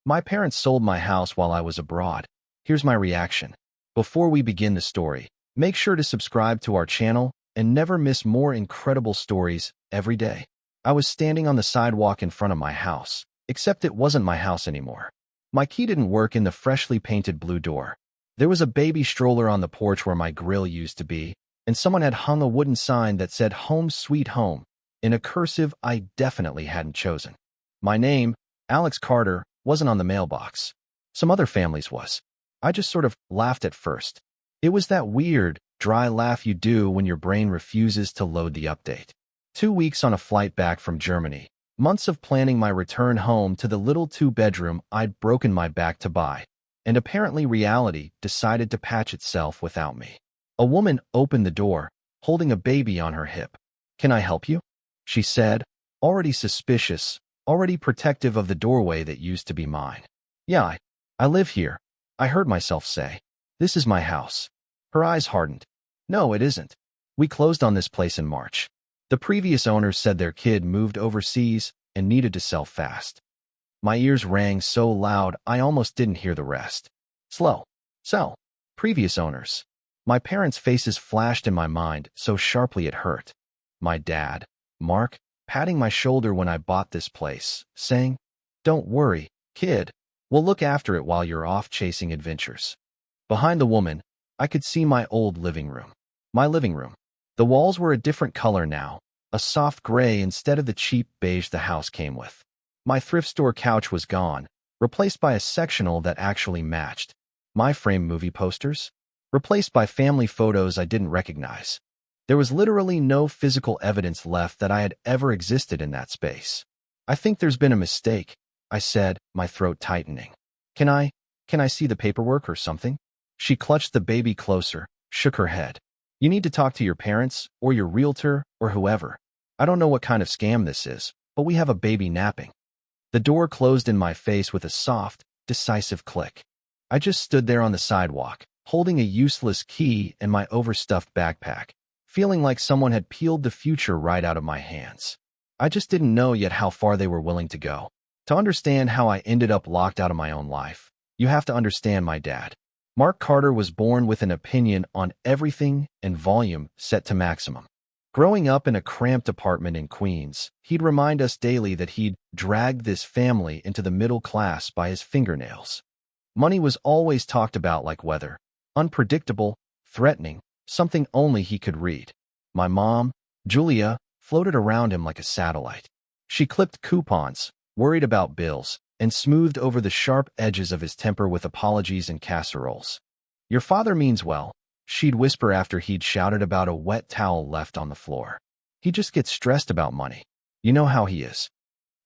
My parents sold my house while I was abroad. Here's my reaction. Before we begin the story, make sure to subscribe to our channel and never miss more incredible stories every day. I was standing on the sidewalk in front of my house, except it wasn't my house anymore. My key didn't work in the freshly painted blue door. There was a baby stroller on the porch where my grill used to be, and someone had hung a wooden sign that said "Home Sweet Home" in a cursive I definitely hadn't chosen. My name, Alex Carter, wasn't on the mailbox. Some other families was. I just sort of laughed at first. It was that weird, dry laugh you do when your brain refuses to load the update. 2 weeks on a flight back from Germany, months of planning my return home to the little 2-bedroom I'd broken my back to buy, and apparently reality decided to patch itself without me. A woman opened the door, holding a baby on her hip. "Can I help you?" she said, already suspicious, already protective of the doorway that used to be mine. "Yeah, I live here," I heard myself say. "This is my house." Her eyes hardened. "No, it isn't. We closed on this place in March. The previous owners said their kid moved overseas and needed to sell fast." My ears rang so loud I almost didn't hear the rest. Slow. Sell. Previous owners. My parents' faces flashed in my mind so sharply it hurt. My dad, Mark, patting my shoulder when I bought this place, saying, "Don't worry, kid. We'll look after it while you're off chasing adventures." Behind the woman, I could see my old living room. My living room. The walls were a different color now, a soft gray instead of the cheap beige the house came with. My thrift store couch was gone, replaced by a sectional that actually matched. My framed movie posters? Replaced by family photos I didn't recognize. There was literally no physical evidence left that I had ever existed in that space. "I think there's been a mistake," I said, my throat tightening. Can I see the paperwork or something?" She clutched the baby closer, shook her head. "You need to talk to your parents, or your realtor, or whoever. I don't know what kind of scam this is, but we have a baby napping." The door closed in my face with a soft, decisive click. I just stood there on the sidewalk, holding a useless key and my overstuffed backpack, feeling like someone had peeled the future right out of my hands. I just didn't know yet how far they were willing to go. To understand how I ended up locked out of my own life, you have to understand my dad. Mark Carter was born with an opinion on everything and volume set to maximum. Growing up in a cramped apartment in Queens, he'd remind us daily that he'd dragged this family into the middle class by his fingernails. Money was always talked about like weather, unpredictable, threatening, something only he could read. My mom, Julia, floated around him like a satellite. She clipped coupons, worried about bills, and smoothed over the sharp edges of his temper with apologies and casseroles. "Your father means well," she'd whisper after he'd shouted about a wet towel left on the floor. "He just gets stressed about money. You know how he is."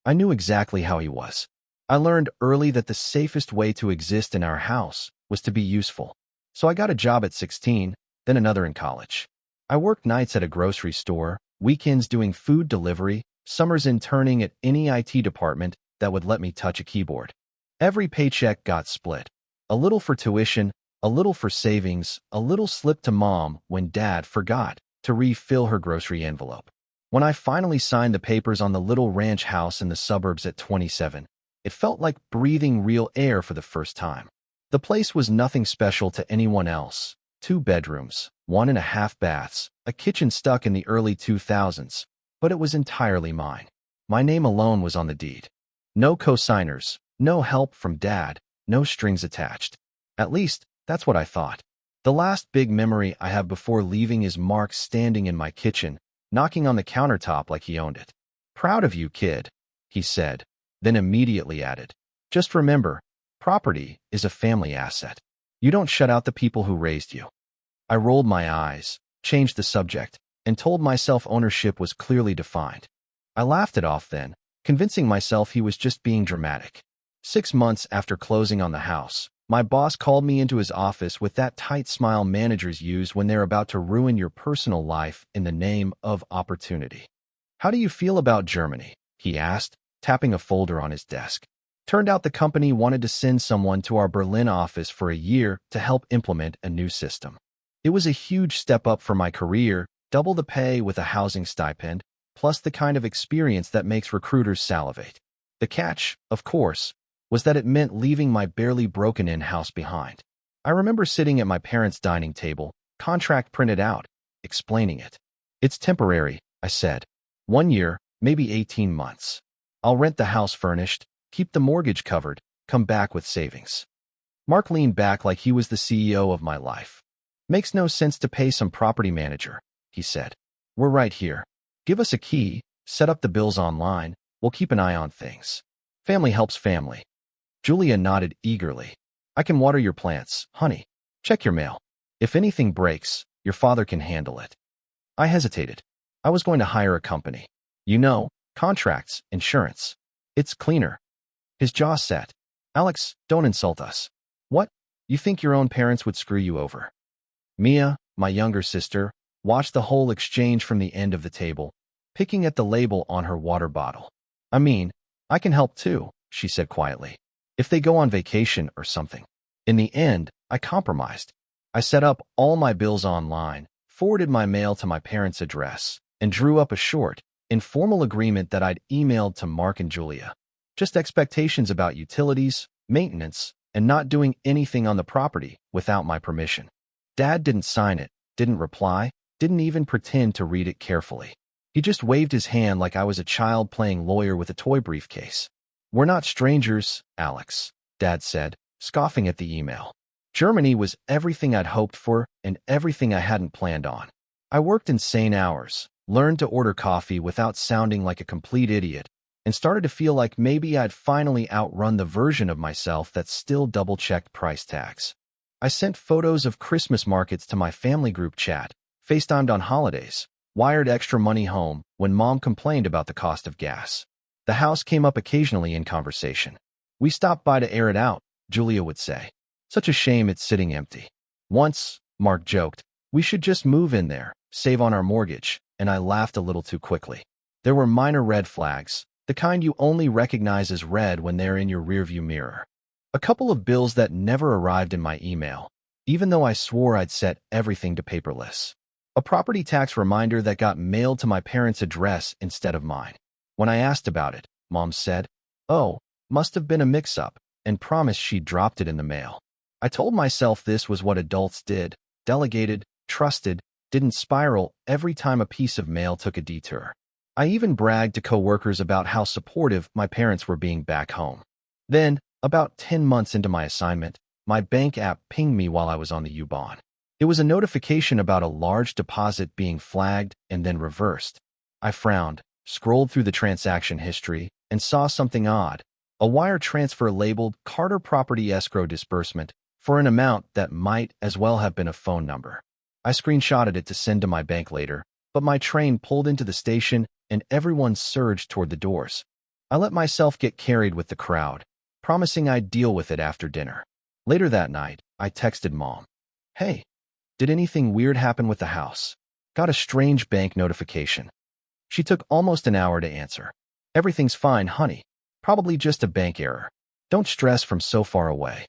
I knew exactly how he was. I learned early that the safest way to exist in our house was to be useful. So I got a job at 16, then another in college. I worked nights at a grocery store, weekends doing food delivery, summers interning at any IT department that would let me touch a keyboard. Every paycheck got split. A little for tuition, a little for savings, a little slipped to mom when dad forgot to refill her grocery envelope. When I finally signed the papers on the little ranch house in the suburbs at 27, it felt like breathing real air for the first time. The place was nothing special to anyone else. 2 bedrooms, 1.5 baths, a kitchen stuck in the early 2000s, but it was entirely mine. My name alone was on the deed. No co-signers, no help from dad, no strings attached. At least, that's what I thought. The last big memory I have before leaving is Mark standing in my kitchen, knocking on the countertop like he owned it. "Proud of you, kid," he said, then immediately added, "Just remember, property is a family asset. You don't shut out the people who raised you." I rolled my eyes, changed the subject, and told myself ownership was clearly defined. I laughed it off then, convincing myself he was just being dramatic. 6 months after closing on the house, my boss called me into his office with that tight smile managers use when they're about to ruin your personal life in the name of opportunity. "How do you feel about Germany?" he asked, tapping a folder on his desk. Turned out the company wanted to send someone to our Berlin office for a year to help implement a new system. It was a huge step up for my career, double the pay with a housing stipend, plus the kind of experience that makes recruiters salivate. The catch, of course, was that it meant leaving my barely broken-in house behind. I remember sitting at my parents' dining table, contract printed out, explaining it. "It's temporary," I said. "1 year, maybe 18 months. I'll rent the house furnished, keep the mortgage covered, come back with savings." Mark leaned back like he was the CEO of my life. "Makes no sense to pay some property manager," he said. "We're right here. Give us a key, set up the bills online, we'll keep an eye on things. Family helps family." Julia nodded eagerly. "I can water your plants, honey. Check your mail. If anything breaks, your father can handle it." I hesitated. I was going to hire a company. You know, contracts, insurance. It's cleaner. His jaw set. "Alex, don't insult us." "What? You think your own parents would screw you over?" Mia, my younger sister, watched the whole exchange from the end of the table, picking at the label on her water bottle. "I mean, I can help too," she said quietly. "If they go on vacation or something." In the end, I compromised. I set up all my bills online, forwarded my mail to my parents' address, and drew up a short, informal agreement that I'd emailed to Mark and Julia. Just expectations about utilities, maintenance, and not doing anything on the property without my permission. Dad didn't sign it, didn't reply, didn't even pretend to read it carefully. He just waved his hand like I was a child playing lawyer with a toy briefcase. "We're not strangers, Alex," Dad said, scoffing at the email. Germany was everything I'd hoped for and everything I hadn't planned on. I worked insane hours, learned to order coffee without sounding like a complete idiot, and started to feel like maybe I'd finally outrun the version of myself that still double-checked price tags. I sent photos of Christmas markets to my family group chat, FaceTimed on holidays, wired extra money home when Mom complained about the cost of gas. The house came up occasionally in conversation. "We stopped by to air it out," Julia would say. "Such a shame it's sitting empty." Once, Mark joked, "We should just move in there, save on our mortgage," and I laughed a little too quickly. There were minor red flags, the kind you only recognize as red when they're in your rearview mirror. A couple of bills that never arrived in my email, even though I swore I'd set everything to paperless. A property tax reminder that got mailed to my parents' address instead of mine. When I asked about it, Mom said, "Oh, must have been a mix-up," and promised she'd dropped it in the mail. I told myself this was what adults did, delegated, trusted, didn't spiral every time a piece of mail took a detour. I even bragged to coworkers about how supportive my parents were being back home. Then, about 10 months into my assignment, my bank app pinged me while I was on the U-Bahn. It was a notification about a large deposit being flagged and then reversed. I frowned, scrolled through the transaction history, and saw something odd. A wire transfer labeled Carter Property Escrow Disbursement for an amount that might as well have been a phone number. I screenshotted it to send to my bank later, but my train pulled into the station and everyone surged toward the doors. I let myself get carried with the crowd, promising I'd deal with it after dinner. Later that night, I texted Mom. "Hey, did anything weird happen with the house? Got a strange bank notification." She took almost an hour to answer. "Everything's fine, honey. Probably just a bank error. Don't stress from so far away."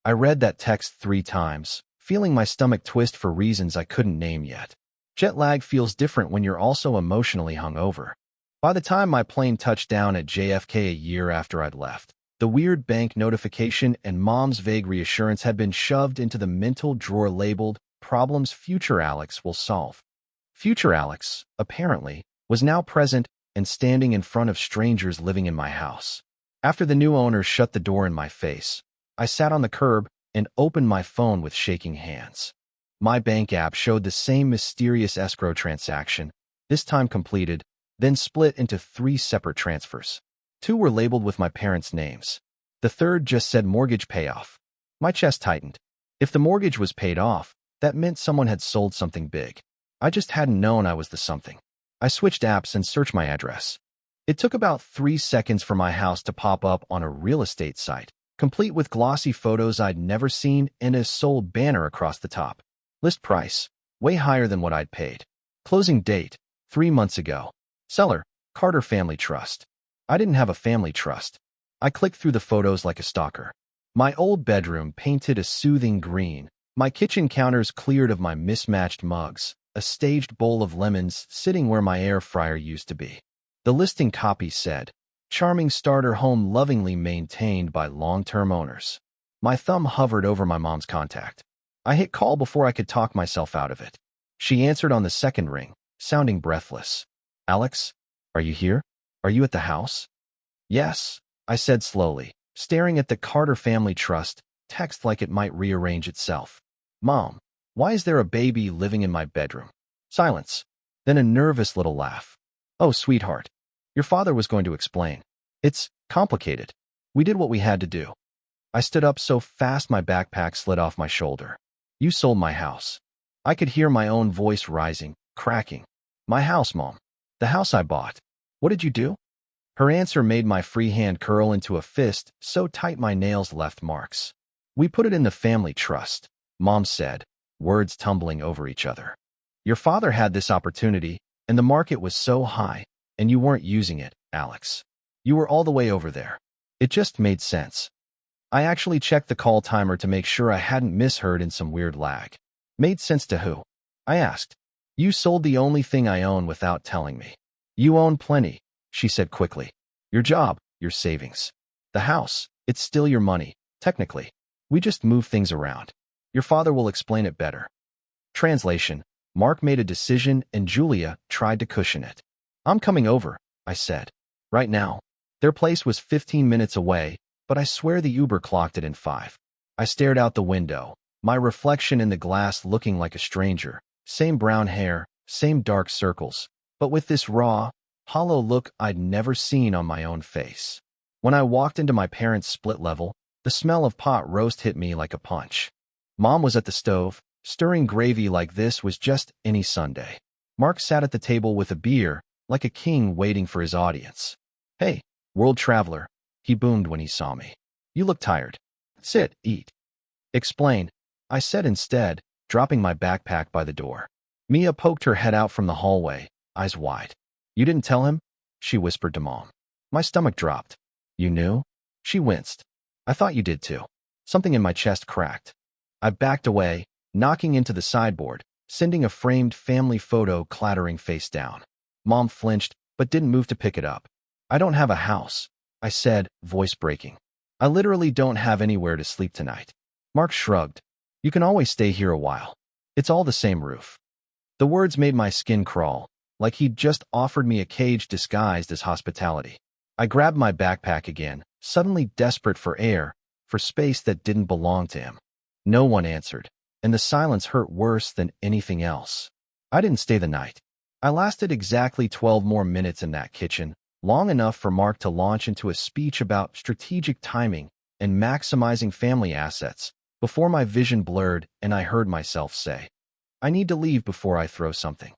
I read that text 3 times, feeling my stomach twist for reasons I couldn't name yet. Jet lag feels different when you're also emotionally hungover. By the time my plane touched down at JFK a year after I'd left, the weird bank notification and Mom's vague reassurance had been shoved into the mental drawer labeled "Problems Future Alex Will Solve." Future Alex, apparently, was now present and standing in front of strangers living in my house. After the new owner shut the door in my face, I sat on the curb and opened my phone with shaking hands. My bank app showed the same mysterious escrow transaction, this time completed, then split into 3 separate transfers. 2 were labeled with my parents' names. The third just said mortgage payoff. My chest tightened. If the mortgage was paid off, that meant someone had sold something big. I just hadn't known I was the something. I switched apps and searched my address. It took about 3 seconds for my house to pop up on a real estate site, complete with glossy photos I'd never seen and a sold banner across the top. List price, way higher than what I'd paid. Closing date, 3 months ago. Seller, Carter Family Trust. I didn't have a family trust. I clicked through the photos like a stalker. My old bedroom painted a soothing green, my kitchen counters cleared of my mismatched mugs, a staged bowl of lemons sitting where my air fryer used to be. The listing copy said, Charming starter home lovingly maintained by long-term owners. My thumb hovered over my mom's contact. I hit call before I could talk myself out of it. She answered on the second ring, sounding breathless. Alex, are you here? Are you at the house? Yes, I said slowly, staring at the Carter Family Trust text like it might rearrange itself. Mom, why is there a baby living in my bedroom? Silence. Then a nervous little laugh. Oh, sweetheart. Your father was going to explain. It's complicated. We did what we had to do. I stood up so fast my backpack slid off my shoulder. You sold my house. I could hear my own voice rising, cracking. My house, Mom. The house I bought. What did you do? Her answer made my free hand curl into a fist so tight my nails left marks. We put it in the family trust, Mom said, words tumbling over each other. Your father had this opportunity, and the market was so high, and you weren't using it, Alex. You were all the way over there. It just made sense. I actually checked the call timer to make sure I hadn't misheard in some weird lag. Made sense to who? I asked. You sold the only thing I own without telling me. You own plenty, she said quickly. Your job, your savings. The house, it's still your money, technically. We just move things around. Your father will explain it better. Translation, Mark made a decision and Julia tried to cushion it. I'm coming over, I said. Right now. Their place was 15 minutes away, but I swear the Uber clocked it in 5. I stared out the window, my reflection in the glass looking like a stranger. Same brown hair, same dark circles, but with this raw, hollow look I'd never seen on my own face. When I walked into my parents' split level, the smell of pot roast hit me like a punch. Mom was at the stove, stirring gravy like this was just any Sunday. Mark sat at the table with a beer, like a king waiting for his audience. Hey, world traveler, he boomed when he saw me. You look tired. Sit, eat. Explain, I said instead, dropping my backpack by the door. Mia poked her head out from the hallway, eyes wide. You didn't tell him? She whispered to Mom. My stomach dropped. You knew? She winced. I thought you did too. Something in my chest cracked. I backed away, knocking into the sideboard, sending a framed family photo clattering face down. Mom flinched, but didn't move to pick it up. I don't have a house, I said, voice breaking. I literally don't have anywhere to sleep tonight. Mark shrugged. You can always stay here a while. It's all the same roof. The words made my skin crawl, like he'd just offered me a cage disguised as hospitality. I grabbed my backpack again, suddenly desperate for air, for space that didn't belong to him. No one answered, and the silence hurt worse than anything else. I didn't stay the night. I lasted exactly 12 more minutes in that kitchen, long enough for Mark to launch into a speech about strategic timing and maximizing family assets, before my vision blurred and I heard myself say, I need to leave before I throw something.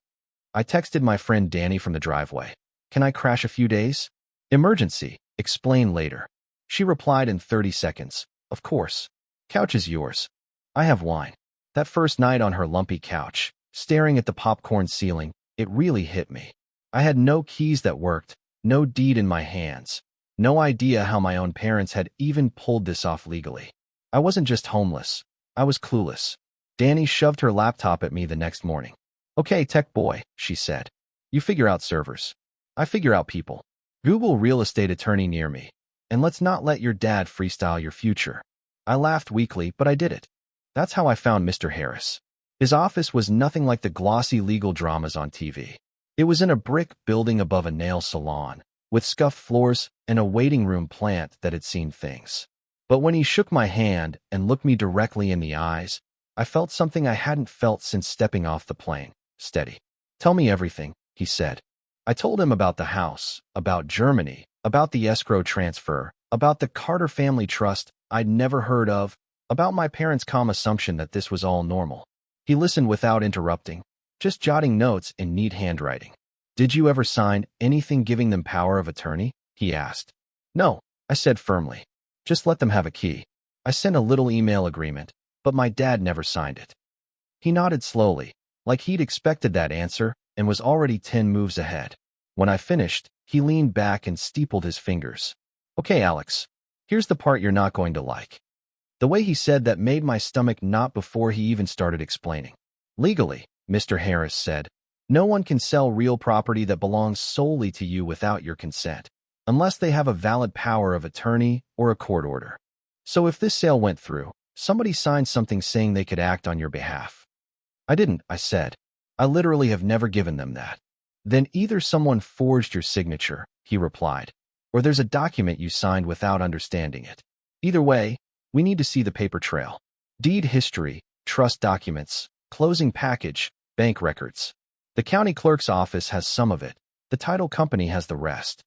I texted my friend Danny from the driveway. Can I crash a few days? Emergency. Explain later. She replied in 30 seconds. Of course. Couch is yours. I have wine. That first night on her lumpy couch, staring at the popcorn ceiling, it really hit me. I had no keys that worked, no deed in my hands, no idea how my own parents had even pulled this off legally. I wasn't just homeless. I was clueless. Danny shoved her laptop at me the next morning. Okay, tech boy, she said. You figure out servers. I figure out people. Google real estate attorney near me. And let's not let your dad freestyle your future. I laughed weakly, but I did it. That's how I found Mr. Harris. His office was nothing like the glossy legal dramas on TV. It was in a brick building above a nail salon, with scuffed floors and a waiting room plant that had seen things. But when he shook my hand and looked me directly in the eyes, I felt something I hadn't felt since stepping off the plane. Steady. Tell me everything, he said. I told him about the house, about Germany, about the escrow transfer, about the Carter Family Trust I'd never heard of, about my parents' calm assumption that this was all normal. He listened without interrupting, just jotting notes in neat handwriting. Did you ever sign anything giving them power of attorney? He asked. No, I said firmly. Just let them have a key. I sent a little email agreement, but my dad never signed it. He nodded slowly, like he'd expected that answer and was already 10 moves ahead. When I finished, he leaned back and steepled his fingers. Okay, Alex, here's the part you're not going to like. The way he said that made my stomach knot before he even started explaining. Legally, Mr. Harris said, no one can sell real property that belongs solely to you without your consent, unless they have a valid power of attorney or a court order. So if this sale went through, somebody signed something saying they could act on your behalf. I didn't, I said. I literally have never given them that. Then either someone forged your signature, he replied, or there's a document you signed without understanding it. Either way, we need to see the paper trail. Deed history, trust documents, closing package, bank records. The county clerk's office has some of it. The title company has the rest.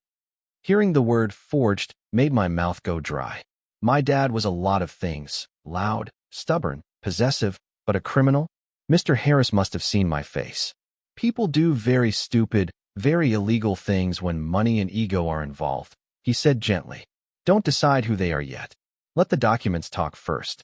Hearing the word forged made my mouth go dry. My dad was a lot of things, loud, stubborn, possessive, but a criminal? Mr. Harris must have seen my face. People do very stupid, very illegal things when money and ego are involved, he said gently. Don't decide who they are yet. Let the documents talk first.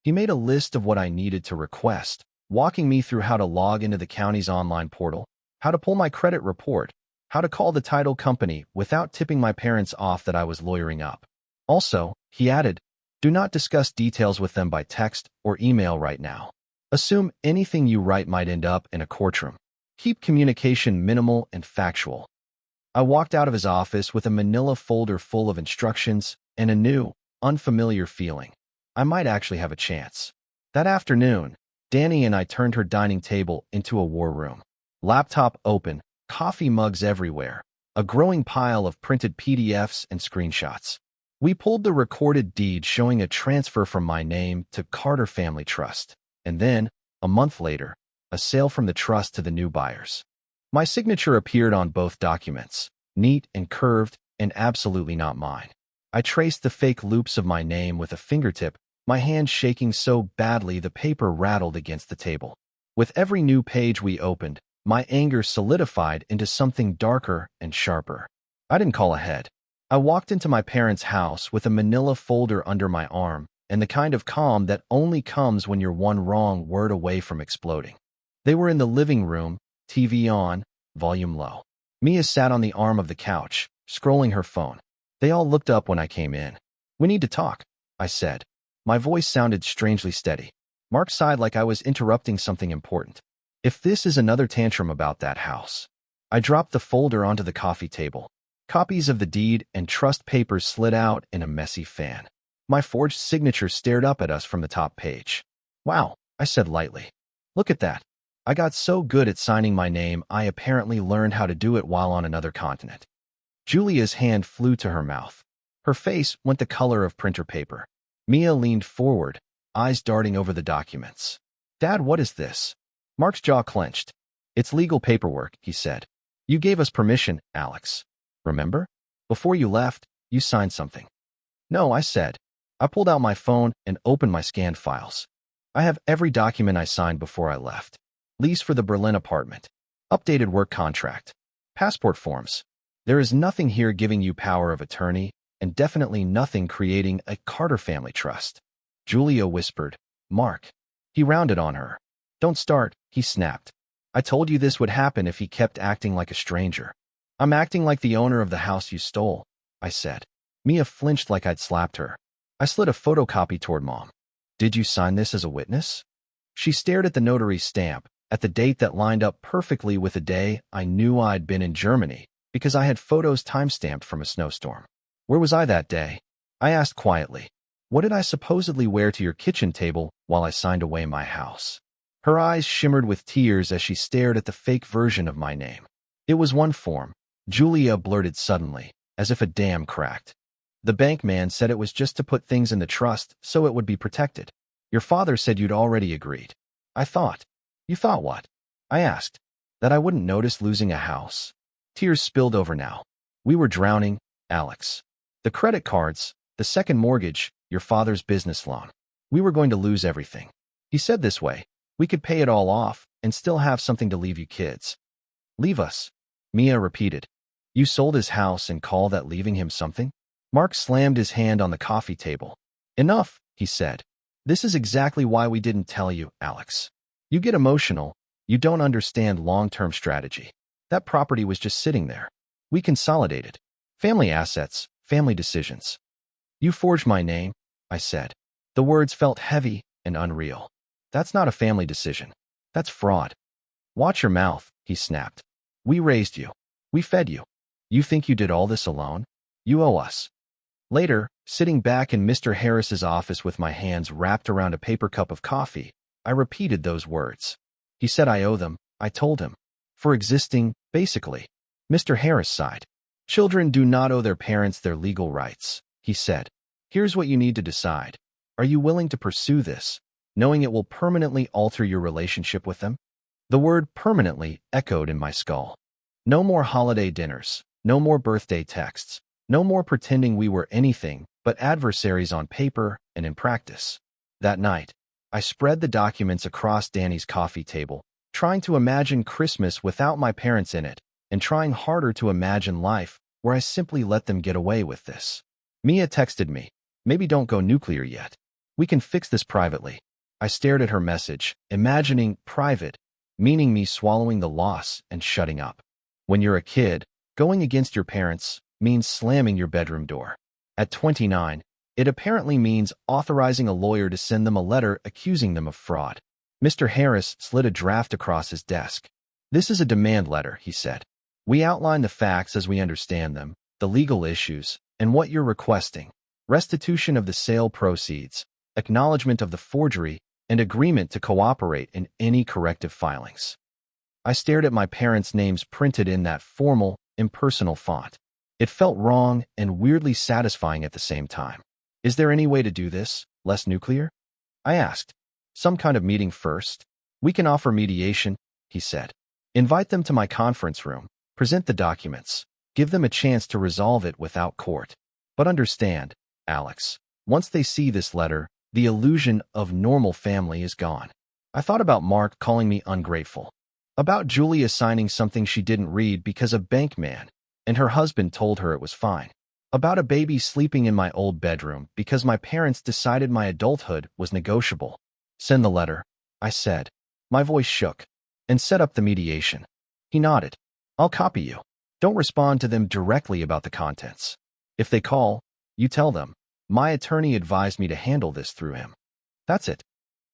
He made a list of what I needed to request, walking me through how to log into the county's online portal, how to pull my credit report, how to call the title company without tipping my parents off that I was lawyering up. Also, he added, do not discuss details with them by text or email right now. Assume anything you write might end up in a courtroom. Keep communication minimal and factual. I walked out of his office with a manila folder full of instructions and a new, unfamiliar feeling. I might actually have a chance. That afternoon, Danny and I turned her dining table into a war room. Laptop open, coffee mugs everywhere, a growing pile of printed PDFs and screenshots. We pulled the recorded deed showing a transfer from my name to Carter Family Trust. And then, a month later, a sale from the trust to the new buyers. My signature appeared on both documents, neat and curved, and absolutely not mine. I traced the fake loops of my name with a fingertip, my hand shaking so badly the paper rattled against the table. With every new page we opened, my anger solidified into something darker and sharper. I didn't call ahead. I walked into my parents' house with a manila folder under my arm, and the kind of calm that only comes when you're one wrong word away from exploding. They were in the living room, TV on, volume low. Mia sat on the arm of the couch, scrolling her phone. They all looked up when I came in. We need to talk, I said. My voice sounded strangely steady. Mark sighed like I was interrupting something important. If this is another tantrum about that house. I dropped the folder onto the coffee table. Copies of the deed and trust papers slid out in a messy fan. My forged signature stared up at us from the top page. Wow, I said lightly. Look at that. I got so good at signing my name, I apparently learned how to do it while on another continent. Julia's hand flew to her mouth. Her face went the color of printer paper. Mia leaned forward, eyes darting over the documents. Dad, what is this? Mark's jaw clenched. It's legal paperwork, he said. You gave us permission, Alex. Remember? Before you left, you signed something. No, I said. I pulled out my phone and opened my scanned files. I have every document I signed before I left. Lease for the Berlin apartment. Updated work contract. Passport forms. There is nothing here giving you power of attorney, and definitely nothing creating a Carter family trust. Julia whispered, Mark. He rounded on her. Don't start, he snapped. I told you this would happen if he kept acting like a stranger. I'm acting like the owner of the house you stole, I said. Mia flinched like I'd slapped her. I slid a photocopy toward Mom. Did you sign this as a witness? She stared at the notary's stamp, at the date that lined up perfectly with the day I knew I'd been in Germany, because I had photos timestamped from a snowstorm. Where was I that day? I asked quietly. What did I supposedly wear to your kitchen table while I signed away my house? Her eyes shimmered with tears as she stared at the fake version of my name. It was one form, Julia blurted suddenly, as if a dam cracked. The bank man said it was just to put things in the trust so it would be protected. Your father said you'd already agreed. I thought. You thought what? I asked. That I wouldn't notice losing a house. Tears spilled over now. We were drowning, Alex. The credit cards, the second mortgage, your father's business loan. We were going to lose everything. He said this way, we could pay it all off and still have something to leave you kids. Leave us, Mia repeated. You sold his house and call that leaving him something? Mark slammed his hand on the coffee table. Enough, he said. This is exactly why we didn't tell you, Alex. You get emotional. You don't understand long-term strategy. That property was just sitting there. We consolidated. Family assets, family decisions. You forged my name, I said. The words felt heavy and unreal. That's not a family decision. That's fraud. Watch your mouth, he snapped. We raised you. We fed you. You think you did all this alone? You owe us. Later, sitting back in Mr. Harris's office with my hands wrapped around a paper cup of coffee, I repeated those words. He said I owe them, I told him. For existing, basically. Mr. Harris sighed. Children do not owe their parents their legal rights, he said. Here's what you need to decide. Are you willing to pursue this, knowing it will permanently alter your relationship with them? The word permanently echoed in my skull. No more holiday dinners, no more birthday texts, no more pretending we were anything but adversaries on paper and in practice. That night, I spread the documents across Danny's coffee table, trying to imagine Christmas without my parents in it, and trying harder to imagine life where I simply let them get away with this. Mia texted me, maybe don't go nuclear yet. We can fix this privately. I stared at her message, imagining private, meaning me swallowing the loss and shutting up. When you're a kid, going against your parents means slamming your bedroom door. At 29, it apparently means authorizing a lawyer to send them a letter accusing them of fraud. Mr. Harris slid a draft across his desk. This is a demand letter, he said. We outline the facts as we understand them, the legal issues, and what you're requesting. Restitution of the sale proceeds, acknowledgement of the forgery, and agreement to cooperate in any corrective filings. I stared at my parents' names printed in that formal, impersonal font. It felt wrong and weirdly satisfying at the same time. Is there any way to do this, less nuclear? I asked. Some kind of meeting first? We can offer mediation, he said. Invite them to my conference room, present the documents, give them a chance to resolve it without court. But understand, Alex, once they see this letter, the illusion of normal family is gone. I thought about Mark calling me ungrateful, about Julia signing something she didn't read because a bank man and her husband told her it was fine, about a baby sleeping in my old bedroom because my parents decided my adulthood was negotiable. Send the letter, I said. My voice shook. And set up the mediation. He nodded. I'll copy you. Don't respond to them directly about the contents. If they call, you tell them. My attorney advised me to handle this through him. That's it.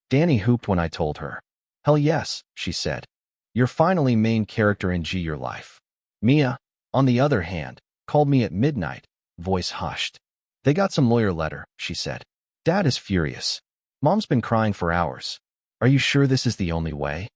Danny hooped when I told her. Hell yes, she said. You're finally main character in Your Life. Mia, on the other hand, called me at midnight, voice hushed. They got some lawyer letter, she said. Dad is furious. Mom's been crying for hours. Are you sure this is the only way?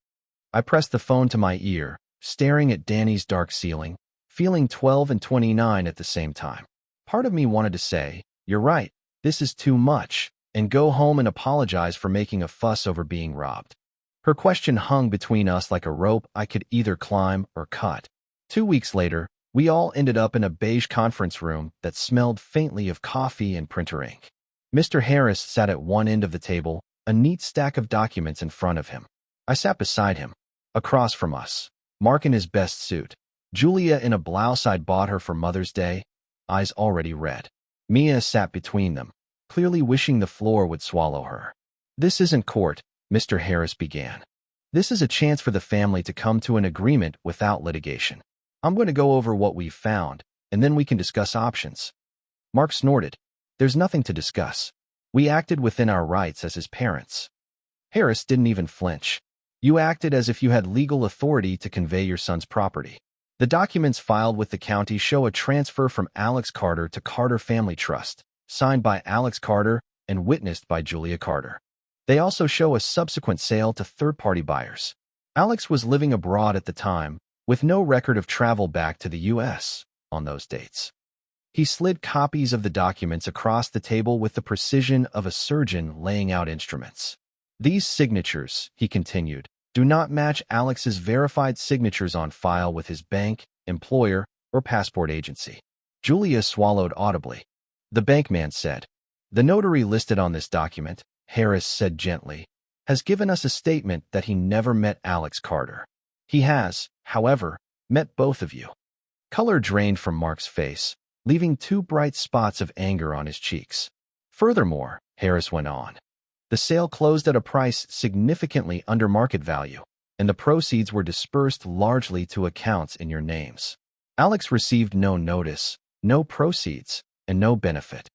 I pressed the phone to my ear, staring at Danny's dark ceiling, feeling 12 and 29 at the same time. Part of me wanted to say, you're right, this is too much, and go home and apologize for making a fuss over being robbed. Her question hung between us like a rope I could either climb or cut. 2 weeks later, we all ended up in a beige conference room that smelled faintly of coffee and printer ink. Mr. Harris sat at one end of the table, a neat stack of documents in front of him. I sat beside him. Across from us, Mark in his best suit, Julia in a blouse I'd bought her for Mother's Day, eyes already red. Mia sat between them, clearly wishing the floor would swallow her. This isn't court, Mr. Harris began. This is a chance for the family to come to an agreement without litigation. I'm going to go over what we've found, and then we can discuss options. Mark snorted. There's nothing to discuss. We acted within our rights as his parents. Harris didn't even flinch. You acted as if you had legal authority to convey your son's property. The documents filed with the county show a transfer from Alex Carter to Carter Family Trust, signed by Alex Carter and witnessed by Julia Carter. They also show a subsequent sale to third-party buyers. Alex was living abroad at the time, with no record of travel back to the U.S. on those dates. He slid copies of the documents across the table with the precision of a surgeon laying out instruments. These signatures, he continued, do not match Alex's verified signatures on file with his bank, employer, or passport agency. Julia swallowed audibly. The bankman said, the notary listed on this document, Harris said gently, has given us a statement that he never met Alex Carter. He has, however, met both of you. Color drained from Mark's face, leaving 2 bright spots of anger on his cheeks. Furthermore, Harris went on, the sale closed at a price significantly under market value, and the proceeds were dispersed largely to accounts in your names. Alex received no notice, no proceeds, and no benefit.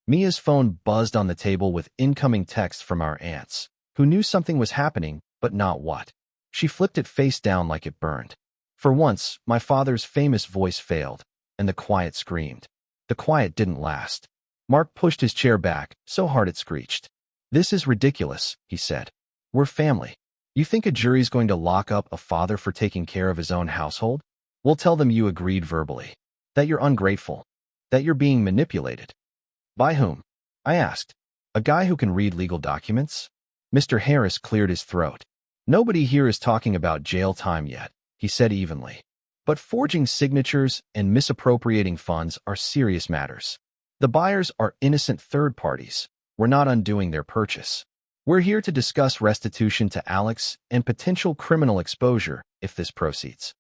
Mia's phone buzzed on the table with incoming texts from our aunts, who knew something was happening, but not what. She flipped it face down like it burned. For once, my father's famous voice failed, and the quiet screamed. The quiet didn't last. Mark pushed his chair back, so hard it screeched. "This is ridiculous," he said. "We're family. You think a jury's going to lock up a father for taking care of his own household? We'll tell them you agreed verbally. That you're ungrateful. That you're being manipulated." "By whom?" I asked. "A guy who can read legal documents?" Mr. Harris cleared his throat. "Nobody here is talking about jail time yet," he said evenly. "But forging signatures and misappropriating funds are serious matters. The buyers are innocent third parties. We're not undoing their purchase. We're here to discuss restitution to Alex and potential criminal exposure if this proceeds."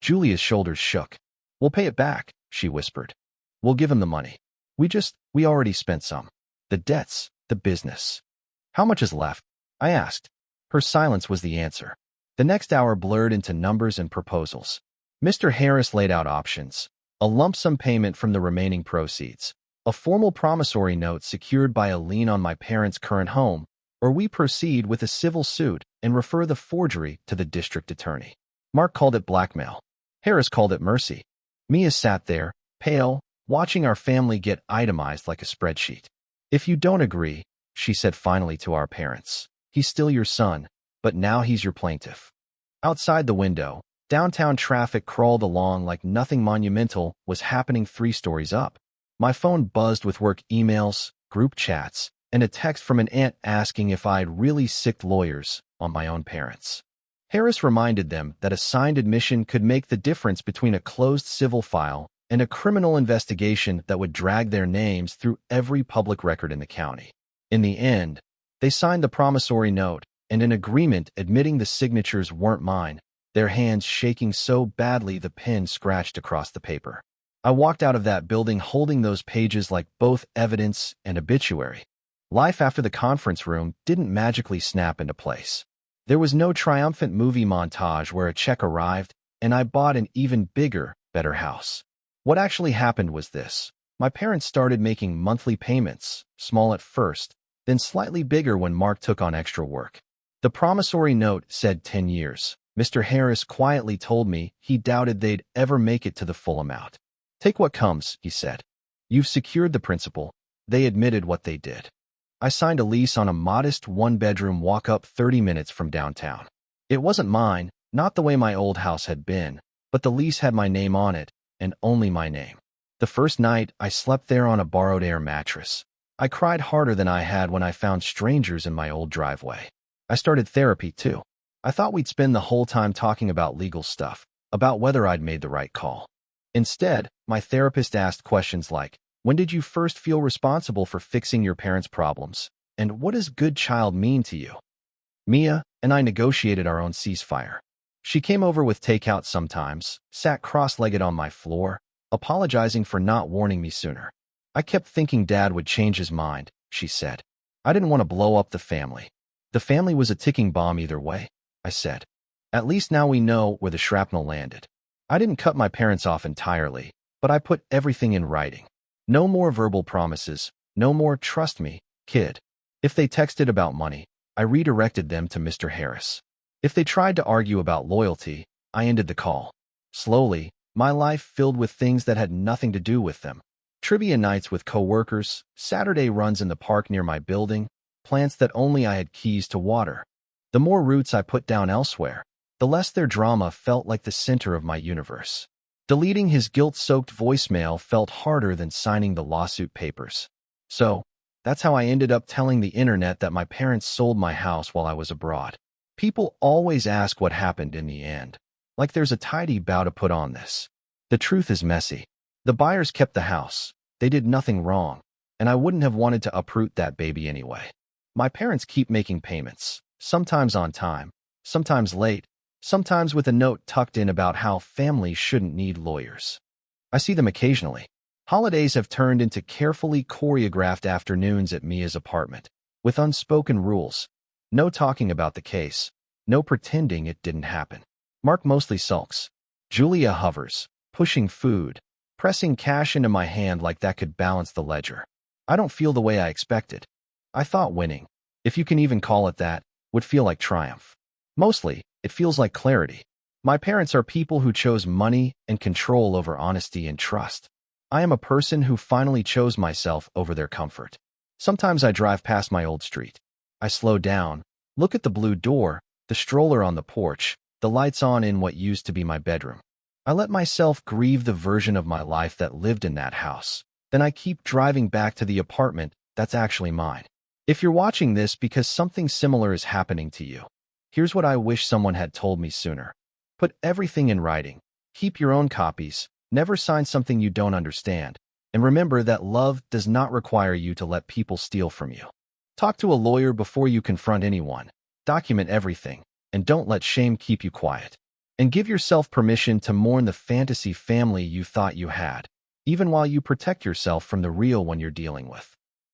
Julia's shoulders shook. "We'll pay it back," she whispered. "We'll give him the money. We already spent some. The debts, the business." "How much is left?" I asked. Her silence was the answer. The next hour blurred into numbers and proposals. Mr. Harris laid out options: a lump sum payment from the remaining proceeds, a formal promissory note secured by a lien on my parents' current home, or we proceed with a civil suit and refer the forgery to the district attorney. Mark called it blackmail. Harris called it mercy. Mia sat there, pale, watching our family get itemized like a spreadsheet. "If you don't agree," she said finally to our parents, "he's still your son, but now he's your plaintiff." Outside the window, downtown traffic crawled along like nothing monumental was happening 3 stories up. My phone buzzed with work emails, group chats, and a text from an aunt asking if I'd really sicked lawyers on my own parents. Harris reminded them that a signed admission could make the difference between a closed civil file and a criminal investigation that would drag their names through every public record in the county. In the end, they signed the promissory note and an agreement admitting the signatures weren't mine, their hands shaking so badly the pen scratched across the paper. I walked out of that building holding those pages like both evidence and obituary. Life after the conference room didn't magically snap into place. There was no triumphant movie montage where a check arrived and I bought an even bigger, better house. What actually happened was this. My parents started making monthly payments, small at first, then slightly bigger when Mark took on extra work. The promissory note said 10 years. Mr. Harris quietly told me he doubted they'd ever make it to the full amount. "Take what comes," he said. "You've secured the principal." They admitted what they did. I signed a lease on a modest 1-bedroom walk-up 30 minutes from downtown. It wasn't mine, not the way my old house had been, but the lease had my name on it, and only my name. The first night, I slept there on a borrowed air mattress. I cried harder than I had when I found strangers in my old driveway. I started therapy, too. I thought we'd spend the whole time talking about legal stuff, about whether I'd made the right call. Instead, my therapist asked questions like, "When did you first feel responsible for fixing your parents' problems? And what does good child mean to you?" Mia and I negotiated our own ceasefire. She came over with takeout sometimes, sat cross-legged on my floor, apologizing for not warning me sooner. "I kept thinking Dad would change his mind," she said. "I didn't want to blow up the family." "The family was a ticking bomb either way," I said. "At least now we know where the shrapnel landed." I didn't cut my parents off entirely, but I put everything in writing. No more verbal promises, no more "trust me, kid." If they texted about money, I redirected them to Mr. Harris. If they tried to argue about loyalty, I ended the call. Slowly, my life filled with things that had nothing to do with them. Trivia nights with coworkers, Saturday runs in the park near my building, plants that only I had keys to water. The more roots I put down elsewhere, the less their drama felt like the center of my universe. Deleting his guilt-soaked voicemail felt harder than signing the lawsuit papers. So, that's how I ended up telling the internet that my parents sold my house while I was abroad. People always ask what happened in the end, like there's a tidy bow to put on this. The truth is messy. The buyers kept the house. They did nothing wrong, and I wouldn't have wanted to uproot that baby anyway. My parents keep making payments, sometimes on time, sometimes late, sometimes with a note tucked in about how families shouldn't need lawyers. I see them occasionally. Holidays have turned into carefully choreographed afternoons at Mia's apartment, with unspoken rules. No talking about the case, no pretending it didn't happen. Mark mostly sulks. Julia hovers, pushing food, pressing cash into my hand like that could balance the ledger. I don't feel the way I expected. I thought winning, if you can even call it that, would feel like triumph. Mostly, it feels like clarity. My parents are people who chose money and control over honesty and trust. I am a person who finally chose myself over their comfort. Sometimes I drive past my old street. I slow down, look at the blue door, the stroller on the porch, the lights on in what used to be my bedroom. I let myself grieve the version of my life that lived in that house. Then I keep driving back to the apartment that's actually mine. If you're watching this because something similar is happening to you, here's what I wish someone had told me sooner. Put everything in writing. Keep your own copies. Never sign something you don't understand. And remember that love does not require you to let people steal from you. Talk to a lawyer before you confront anyone. Document everything. And don't let shame keep you quiet. And give yourself permission to mourn the fantasy family you thought you had, even while you protect yourself from the real one you're dealing with.